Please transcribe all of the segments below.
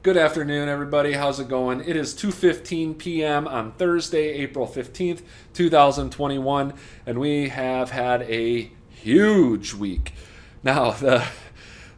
Good afternoon, everybody. How's it going? It is 2:15 p.m. on Thursday, April 15th, 2021, and we have had a huge week. Now,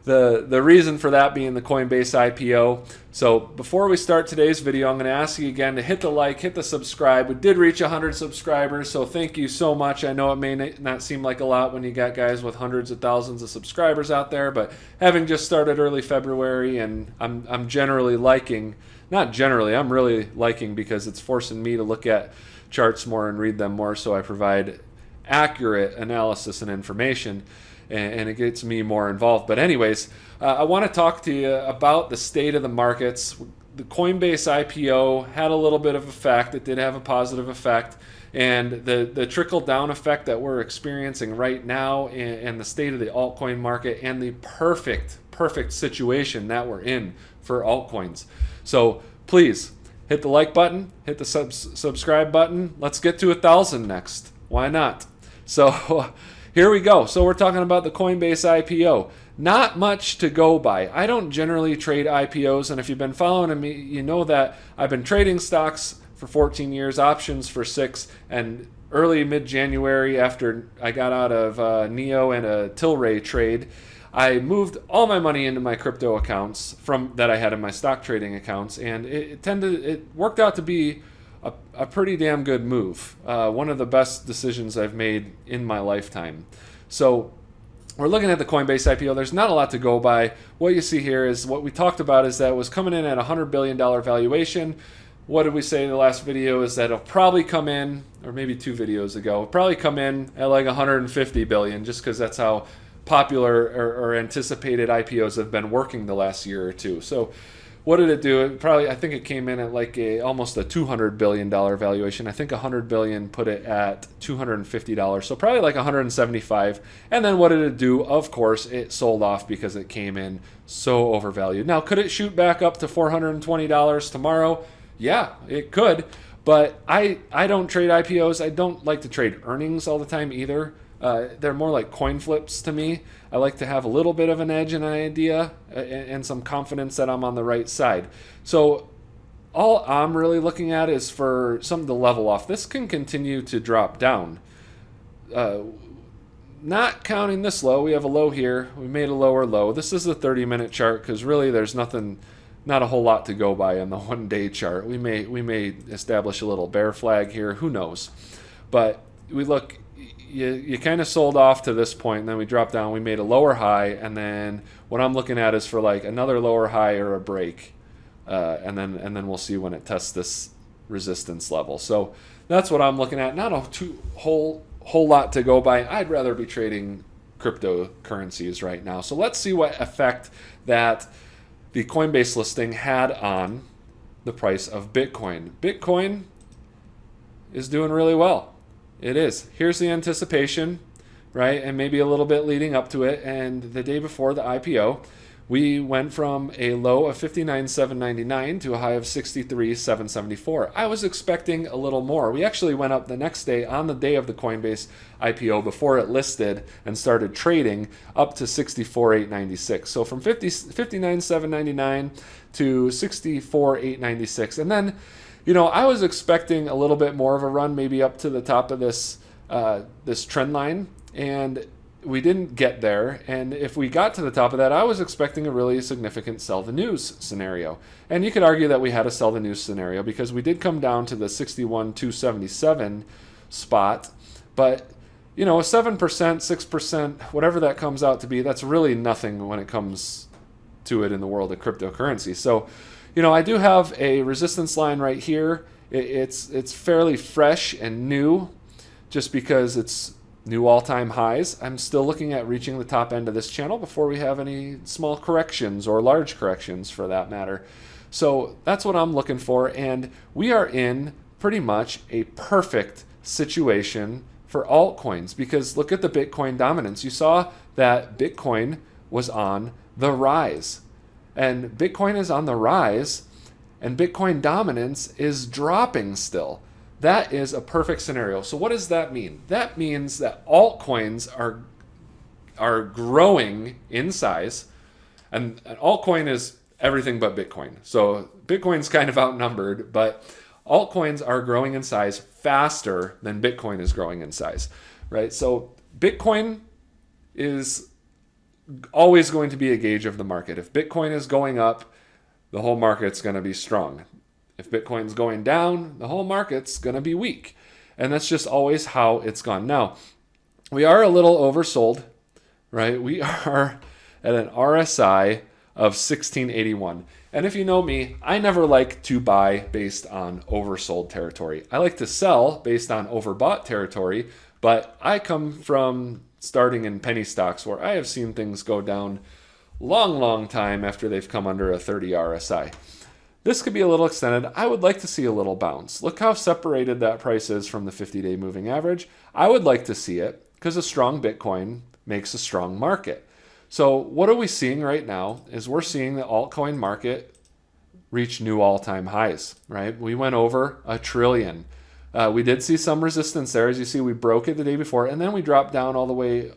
the reason for that being the Coinbase IPO. So before we start today's video, I'm going to ask you again to hit the like, hit the subscribe. We did reach 100 subscribers, so thank you so much. I know it may not seem like a lot when you got guys with hundreds of thousands of subscribers out there, but having just started early February, and I'm generally liking, not generally, I'm really liking because it's forcing me to look at charts more and read them more, so I provide accurate analysis and information, and it gets me more involved. But anyways, I want to talk to you about the state of the markets. The Coinbase IPO had a little bit of effect. It did have a positive effect. And the trickle-down effect that we're experiencing right now, and the state of the altcoin market, and the perfect situation that we're in for altcoins. So please, hit the like button, hit the subscribe button. Let's get to 1,000 next. Why not? So here we go. So we're talking about the Coinbase IPO. Not much to go by. I don't generally trade IPOs, and if you've been following me, you know that I've been trading stocks for 14 years, options for 6, and early mid-January, after I got out of Neo and a Tilray trade, I moved all my money into my crypto accounts from that I had in my stock trading accounts, and it worked out to be a pretty damn good move. One of the best decisions I've made in my lifetime. So we're looking at the Coinbase IPO. There's not a lot to go by. What you see here is what we talked about, is that it was coming in at a $100 billion valuation. What did we say in the last video? Is that it'll probably come in, or maybe 2 videos ago, it'll probably come in at like 150 billion, just because that's how popular or anticipated IPOs have been working the last year or two. So what did it do? I think it came in at like almost a $200 billion valuation. I think 100 billion put it at $250, so probably like 175. And then what did it do? Of course, it sold off because it came in so overvalued. Now, could it shoot back up to $420 tomorrow? Yeah, it could. But I don't trade IPOs. I don't like to trade earnings all the time either. They're more like coin flips to me. I like to have a little bit of an edge and an idea and some confidence that I'm on the right side. So all I'm really looking at is for something to level off. This can continue to drop down. Not counting this low, we have a low here. We made a lower low. This is the 30-minute chart, because really there's not a whole lot to go by on the one-day chart. We may establish a little bear flag here. Who knows? But we look. You kind of sold off to this point, and then we dropped down. We made a lower high, and then what I'm looking at is for like another lower high or a break, and then we'll see when it tests this resistance level. So that's what I'm looking at. Not a whole lot to go by. I'd rather be trading cryptocurrencies right now. So let's see what effect that the Coinbase listing had on the price of Bitcoin. Bitcoin is doing really well. It is. Here's the anticipation, right? And maybe a little bit leading up to it. And the day before the IPO, we went from a low of 59,799 to a high of 63,774. I was expecting a little more. We actually went up the next day, on the day of the Coinbase IPO, before it listed and started trading, up to 64,896. So from 59,799 to 64,896. And then, I was expecting a little bit more of a run, maybe up to the top of this trend line, and we didn't get there. And if we got to the top of that, I was expecting a really significant sell the news scenario. And you could argue that we had a sell the news scenario, because we did come down to the 61,277 spot. But, a 7%, 6%, whatever that comes out to be, that's really nothing when it comes to it in the world of cryptocurrency. So, I do have a resistance line right here. It's fairly fresh and new, just because it's new all-time highs. I'm still looking at reaching the top end of this channel before we have any small corrections, or large corrections for that matter. So that's what I'm looking for, and we are in pretty much a perfect situation for altcoins, because look at the Bitcoin dominance. You saw that Bitcoin was on the rise. And Bitcoin is on the rise, and Bitcoin dominance is dropping still. That is a perfect scenario. So what does that mean? That means that altcoins are growing in size, and an altcoin is everything but Bitcoin. So Bitcoin's kind of outnumbered, but altcoins are growing in size faster than Bitcoin is growing in size, right? So Bitcoin is always going to be a gauge of the market. If Bitcoin is going up, the whole market's going to be strong. If Bitcoin's going down, the whole market's going to be weak. And that's just always how it's gone. Now, we are a little oversold, right? We are at an RSI of 1681. And if you know me, I never like to buy based on oversold territory. I like to sell based on overbought territory, but I come from starting in penny stocks where I have seen things go down long time after they've come under a 30 RSI. This could be a little extended. I would like to see a little bounce. Look how separated that price is from the 50-day moving average. I would like to see it because a strong Bitcoin makes a strong market. So what are we seeing right now is we're seeing the altcoin market reach new all-time highs, right? We went over $1 trillion. We did see some resistance there. As you see, we broke it the day before, and then we dropped down all the way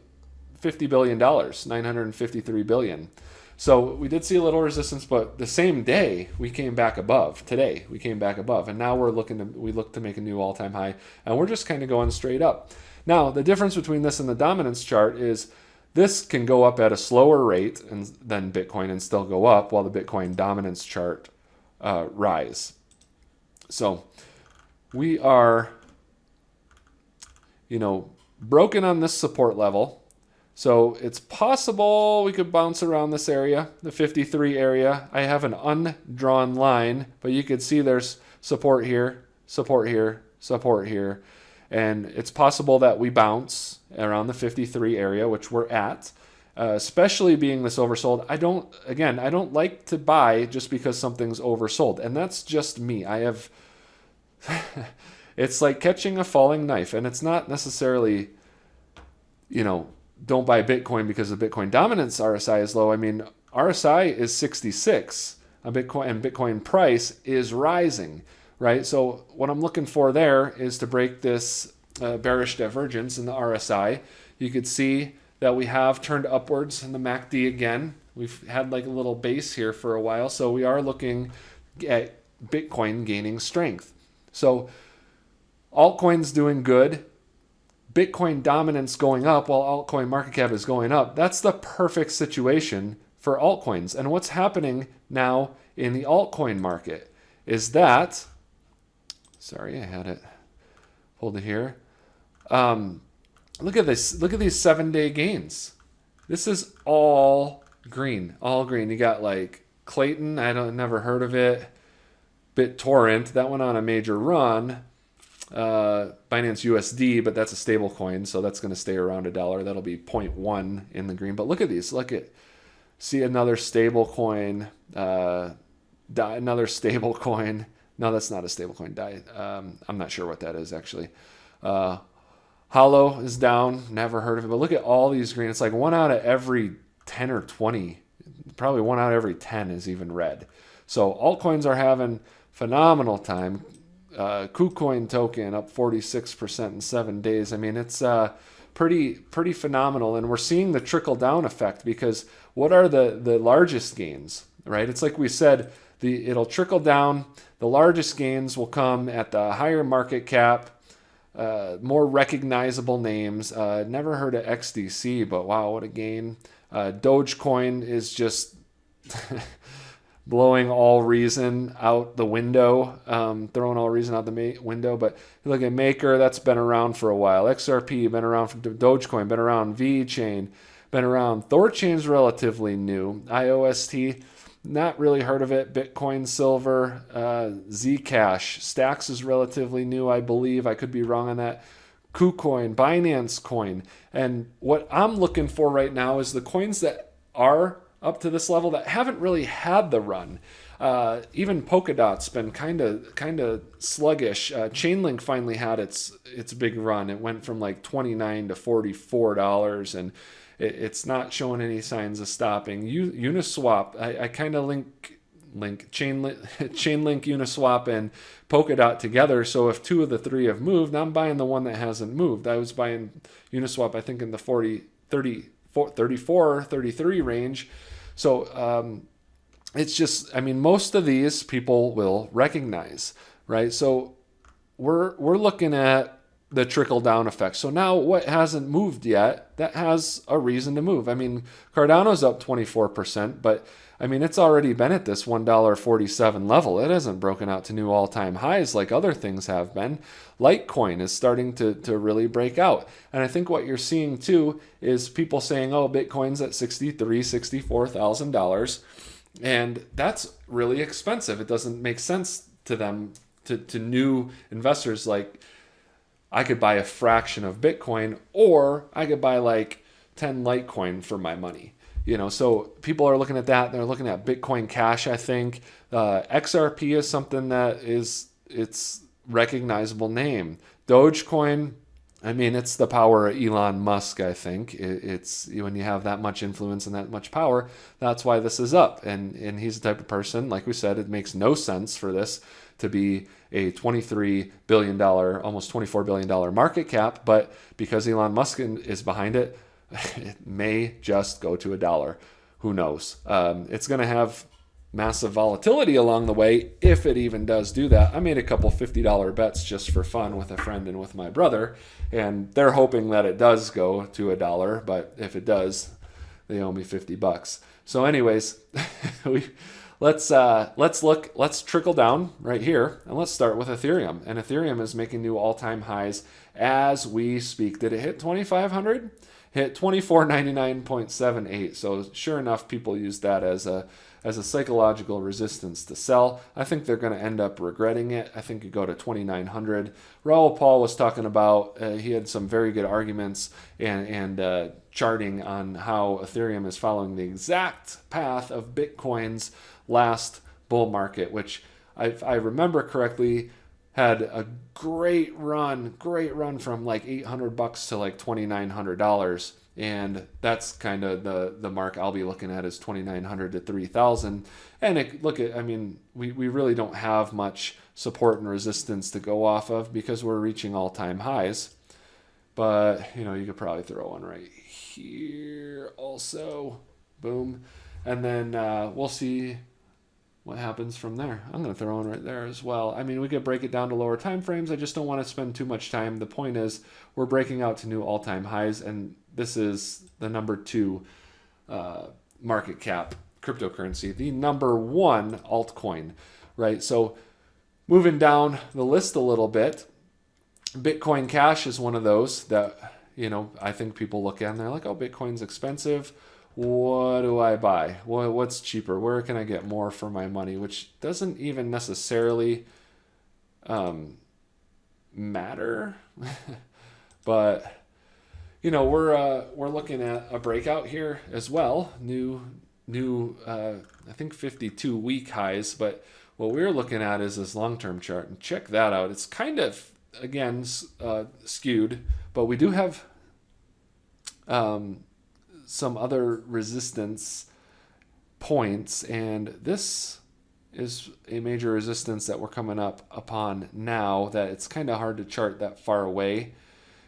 $50 billion, $953 billion. So we did see a little resistance, but the same day we came back above. Today we came back above, and now we look to make a new all-time high, and we're just kind of going straight up. Now the difference between this and the dominance chart is this can go up at a slower rate than Bitcoin and still go up, while the Bitcoin dominance chart rise. So we are, broken on this support level. So it's possible we could bounce around this area, the 53 area. I have an undrawn line, but you could see there's support here, support here, support here. And it's possible that we bounce around the 53 area, which we're at, especially being this oversold. I don't like to buy just because something's oversold. And that's just me. It's like catching a falling knife. And it's not necessarily, don't buy Bitcoin because the Bitcoin dominance RSI is low. I mean, RSI is 66 on Bitcoin, and Bitcoin price is rising, right? So what I'm looking for there is to break this bearish divergence in the RSI. You could see that we have turned upwards in the MACD again. We've had like a little base here for a while, so we are looking at Bitcoin gaining strength. So altcoins doing good. Bitcoin dominance going up while altcoin market cap is going up. That's the perfect situation for altcoins. And what's happening now in the altcoin market is that, sorry, I had it pulled it here. Look at this. Look at these 7-day gains. This is all green, all green. You got like Clayton. Never heard of it. BitTorrent, that went on a major run. Binance USD, but that's a stable coin, so that's going to stay around $1. That'll be 0.1 in the green. But look at these. See another stable coin, another stable coin. No, that's not a stable coin. I'm not sure what that is actually. Hollow is down. Never heard of it. But look at all these green. It's like 1 out of every 10 or 20. Probably 1 out of every 10 is even red. So altcoins are having phenomenal time. Kucoin token up 46% in 7 days. I mean, it's pretty phenomenal. And we're seeing the trickle down effect because what are the largest gains, right? It's like we said, it'll trickle down. The largest gains will come at the higher market cap, more recognizable names. Never heard of XDC, but wow, what a gain. Dogecoin is just blowing all reason out the window, throwing all reason out the window. But look at Maker, that's been around for a while. XRP, been around. Dogecoin, been around. VeChain, been around. Thorchain's relatively new. IOST, not really heard of it. Bitcoin, Silver, Zcash. Stacks is relatively new, I believe. I could be wrong on that. Kucoin, Binance Coin. And what I'm looking for right now is the coins that are up to this level that haven't really had the run. Even Polkadot's been kind of sluggish. Chainlink finally had its big run. It went from like $29 to $44, and it's not showing any signs of stopping. Uniswap, I kind of link Chainlink, Uniswap, and Polkadot together. So if 2 of the 3 have moved, I'm buying the one that hasn't moved. I was buying Uniswap, I think, in the 34, 33 range. So it's just, I mean, most of these people will recognize, right? So we're looking at the trickle down effect. So now what hasn't moved yet, that has a reason to move. I mean, Cardano's up 24%, but I mean, it's already been at this $1.47 level. It hasn't broken out to new all-time highs like other things have been. Litecoin is starting to really break out. And I think what you're seeing too is people saying, oh, Bitcoin's at $63,000, $64,000. And that's really expensive. It doesn't make sense to them, to new investors. Like, I could buy a fraction of Bitcoin, or I could buy like 10 Litecoin for my money. So people are looking at that. They're looking at Bitcoin Cash, I think. XRP is something that it's recognizable name. Dogecoin, I mean, it's the power of Elon Musk, I think. It's when you have that much influence and that much power, that's why this is up. And he's the type of person, like we said, it makes no sense for this to be a $23 billion, almost $24 billion market cap. But because Elon Musk is behind it, it may just go to $1. Who knows? It's going to have massive volatility along the way if it even does do that. I made a couple $50 bets just for fun with a friend and with my brother, and they're hoping that it does go to $1. But if it does, they owe me $50. So, anyways, let's trickle down right here, and let's start with Ethereum. And Ethereum is making new all-time highs as we speak. Did it hit 2,500? Hit 2499.78. So sure enough, people use that as a psychological resistance to sell. I think they're going to end up regretting it. I think you go to 2,900. Raoul Pal was talking about, he had some very good arguments and charting on how Ethereum is following the exact path of Bitcoin's last bull market, which I remember correctly, had a great run from like $800 to like $2,900. And that's kind of the mark I'll be looking at is 2,900 to 3,000. And we really don't have much support and resistance to go off of because we're reaching all-time highs. But, you could probably throw one right here also. Boom. And then we'll see what happens from there. I'm going to throw one right there as well. I mean, we could break it down to lower time frames. I just don't want to spend too much time. The point is we're breaking out to new all-time highs, and this is the number 2 market cap cryptocurrency, the number 1 altcoin, right? So moving down the list a little bit, Bitcoin Cash is one of those that, I think people look at and they're like, oh, Bitcoin's expensive. What do I buy? What's cheaper? Where can I get more for my money? Which doesn't even necessarily matter. But, we're looking at a breakout here as well. New I think 52-week highs. But what we're looking at is this long-term chart. And check that out. It's kind of, again, skewed. But we do have some other resistance points, and this is a major resistance that we're coming up upon now that it's kind of hard to chart that far away.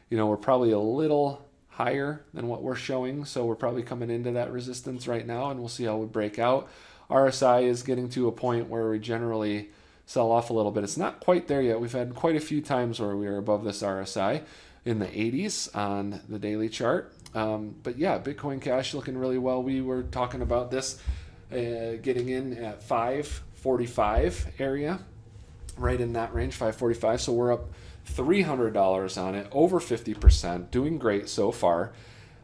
We're probably a little higher than what we're showing, so we're probably coming into that resistance right now, and we'll see how we break out. RSI is getting to a point where we generally sell off a little bit. It's not quite there yet. We've had quite a few times where we are above this RSI in the 80s on the daily chart. But yeah, Bitcoin Cash looking really well. We were talking about this getting in at 545 area, right in that range, 545. So we're up $300 on it, over 50%, doing great so far.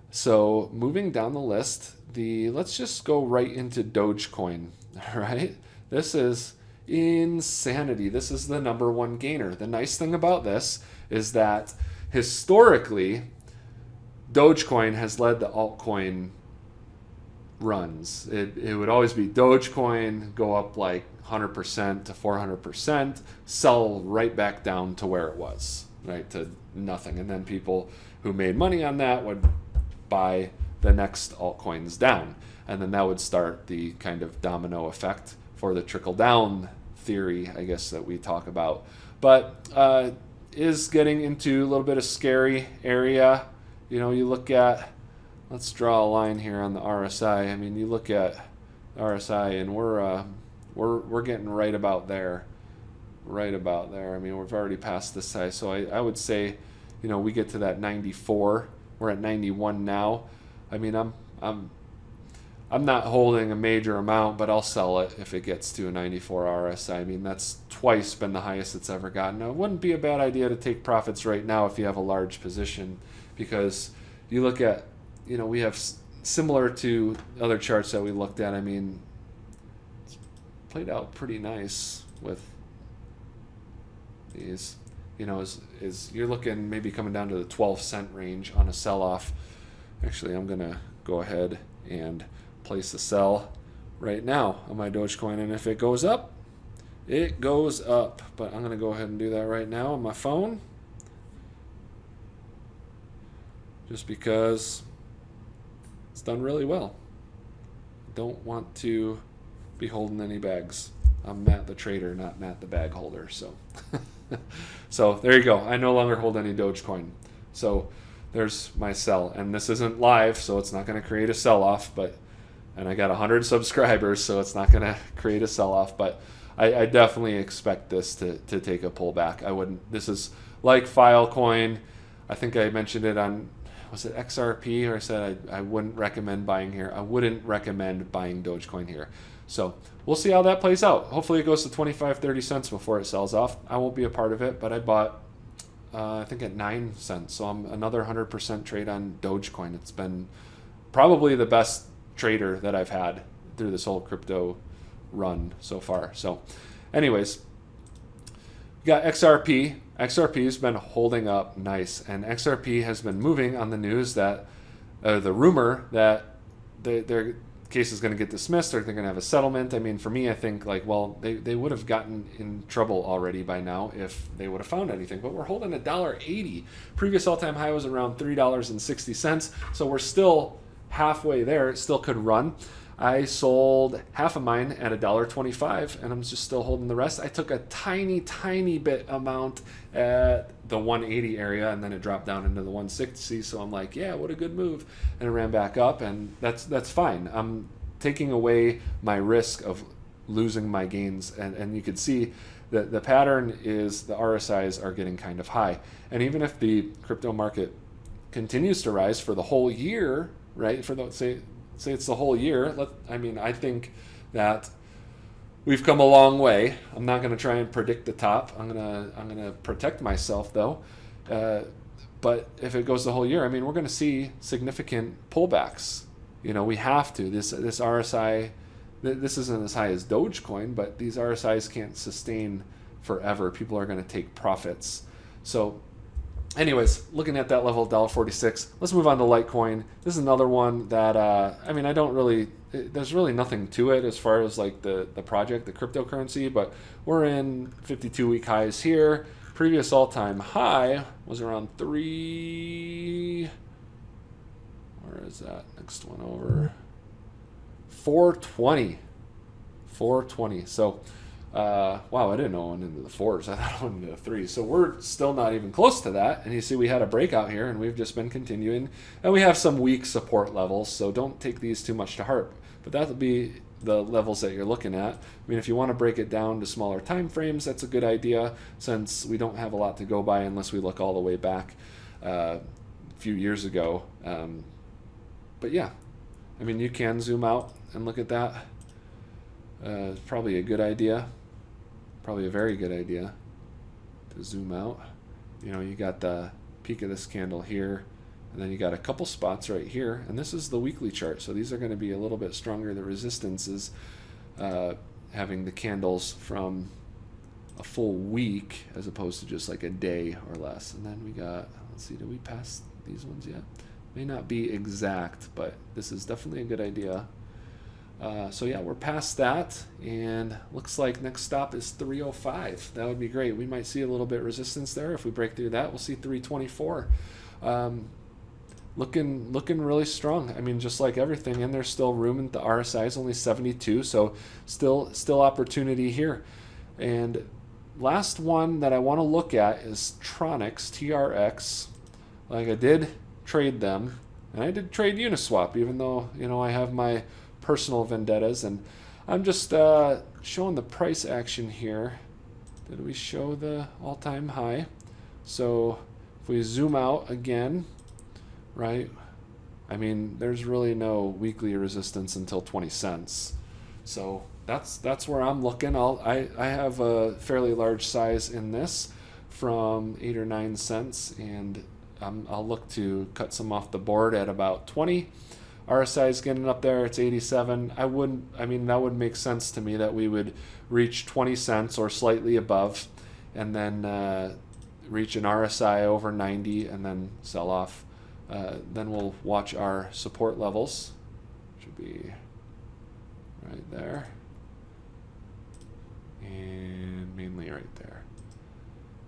So moving down the list, let's just go right into Dogecoin, right? This is insanity. This is the number 1 gainer. The nice thing about this is that historically, Dogecoin has led the altcoin runs. It would always be Dogecoin, go up like 100% to 400%, sell right back down to where it was, right, to nothing. And then people who made money on that would buy the next altcoins down. And then that would start the kind of domino effect for the trickle down theory, I guess, that we talk about. But is getting into a little bit of scary area. You look at, let's draw a line here on the RSI. I mean, you look at RSI, and we're getting right about there. Right about there. I mean, we've already passed this high, so I would say, we get to that 94. We're at 91 now. I mean, I'm not holding a major amount, but I'll sell it if it gets to a 94 RSI. I mean, that's twice been the highest it's ever gotten. Now, it wouldn't be a bad idea to take profits right now if you have a large position, because you look at, we have similar to other charts that we looked at. I mean, it's played out pretty nice with these. Is you're looking maybe coming down to the 12-cent range on a sell-off. Actually, I'm gonna go ahead and place a sell right now on my Dogecoin, and if it goes up, it goes up. But I'm gonna go ahead and do that right now on my phone, just because it's done really well. Don't want to be holding any bags. I'm Matt the trader, not Matt the bag holder. So there you go. I no longer hold any Dogecoin. So there's my sell, and this isn't live, so it's not going to create a sell-off. And I got 100 subscribers, so it's not going to create a sell-off. But I definitely expect this to take a pullback. I wouldn't. This is like Filecoin. I think I mentioned it on, was it XRP, or I said I wouldn't recommend buying here. I wouldn't recommend buying Dogecoin here. So we'll see how that plays out. Hopefully it goes to 25-30 cents before it sells off. I won't be a part of it, but I bought, I think at 9 cents. So I'm another 100% trade on Dogecoin. It's been probably the best trader that I've had through this whole crypto run so far. So anyways, we got XRP. XRP has been holding up nice, and XRP has been moving on the news that the rumor that their case is going to get dismissed, or they're going to have a settlement. I mean, for me, I think they would have gotten in trouble already by now if they would have found anything. But we're holding $1.80. Previous all-time high was around $3.60. So we're still halfway there. It still could run. I sold half of mine at $1.25, and I'm just still holding the rest. I took a tiny bit amount at the 180 area, and then it dropped down into the 160. So I'm like, yeah, what a good move. And it ran back up, and that's fine. I'm taking away my risk of losing my gains, and you can see that the pattern is the RSIs are getting kind of high. And even if the crypto market continues to rise for the whole year, right, for the, say it's the whole year, I think that we've come a long way. I'm not going to try and predict the top. I'm gonna protect myself though. But if it goes the whole year, I mean, we're going to see significant pullbacks. We have to. This RSI, this isn't as high as Dogecoin, but these RSIs can't sustain forever. People are going to take profits. So anyways, looking at that level, $1.46. Let's move on to Litecoin. This is another one that, there's really nothing to it as far as like the project, the cryptocurrency, but we're in 52-week highs here. Previous all-time high was around 3, where is that? Next one over. 420. So, wow, I didn't know it went into the 4s. I thought it went into the 3s. So we're still not even close to that. And you see we had a breakout here, and we've just been continuing. And we have some weak support levels, so don't take these too much to heart. But that would be the levels that you're looking at. I mean, if you want to break it down to smaller time frames, that's a good idea, since we don't have a lot to go by unless we look all the way back a few years ago. But yeah, I mean, you can zoom out and look at that. It's probably a good idea. Probably a very good idea to zoom out. You got the peak of this candle here, and then you got a couple spots right here, and this is the weekly chart, so these are going to be a little bit stronger. The resistance is having the candles from a full week as opposed to just like a day or less. And then we got, let's see, did we pass these ones yet? May not be exact, but this is definitely a good idea. So yeah, we're past that, and looks like next stop is 305. That would be great. We might see a little bit resistance there. If we break through that, we'll see 324. Looking really strong. I mean, just like everything, and there's still room. And the RSI is only 72, so still opportunity here. And last one that I want to look at is Tronix Trx. Like, I did trade them, and I did trade Uniswap, even though I have my personal vendettas. And I'm just showing the price action here. Did we show the all-time high? So if we zoom out again, right? I mean, there's really no weekly resistance until 20 cents. So that's where I'm looking. I have a fairly large size in this from 8 or 9 cents, and I'll look to cut some off the board at about 20. RSI is getting up there. It's 87. That would make sense to me that we would reach 20 cents or slightly above, and then reach an RSI over 90 and then sell off. Then we'll watch our support levels. Should be right there. And mainly right there.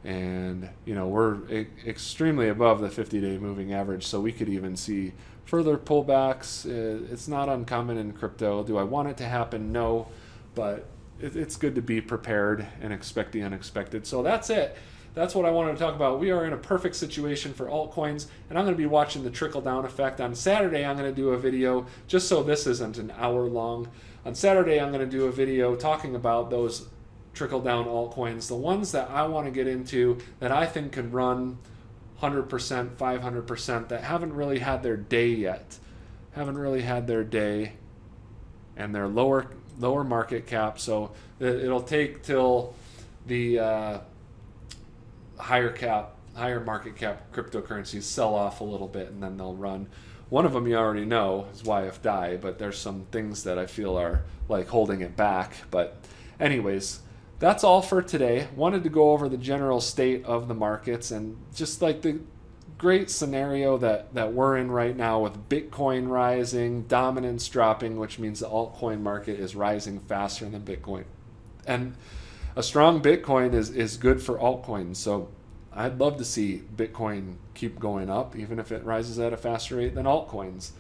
And, we're extremely above the 50-day moving average, so we could even see further pullbacks. It's not uncommon in crypto. Do I want it to happen? No, but it's good to be prepared and expect the unexpected. So that's it. That's what I wanted to talk about. We are in a perfect situation for altcoins, and I'm going to be watching the trickle-down effect. On Saturday, I'm going to do a video, just so this isn't an hour long. On Saturday, I'm going to do a video talking about those trickle-down altcoins, the ones that I want to get into that I think can run 100%, 500%, that haven't really had their day yet. Haven't really had their day, and they're lower market cap, so it'll take till the higher market cap cryptocurrencies sell off a little bit, and then they'll run. One of them you already know is YFDAI, but there's some things that I feel are like holding it back. But anyways, that's all for today. Wanted to go over the general state of the markets and just like the great scenario that we're in right now with Bitcoin rising, dominance dropping, which means the altcoin market is rising faster than Bitcoin. And a strong Bitcoin is good for altcoins. So I'd love to see Bitcoin keep going up, even if it rises at a faster rate than altcoins.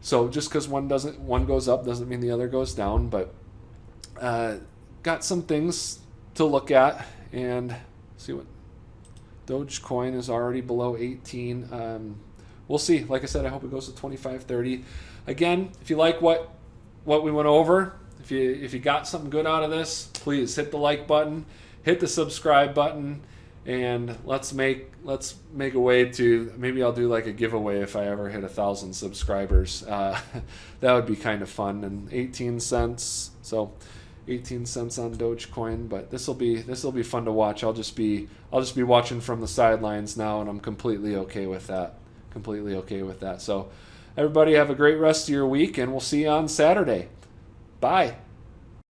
So just because one goes up doesn't mean the other goes down. But got some things to look at and see what Dogecoin is already below 18. We'll see. Like I said, I hope it goes to 25, 30. Again, if you like what we went over, if you got something good out of this, please hit the like button, hit the subscribe button, and let's make a way to, maybe I'll do like a giveaway if I ever hit 1,000 subscribers. That would be kind of fun. And 18 cents, so 18 cents on Dogecoin, but this will be fun to watch. I'll just be watching from the sidelines now, and I'm completely okay with that. So everybody have a great rest of your week, and we'll see you on Saturday. Bye.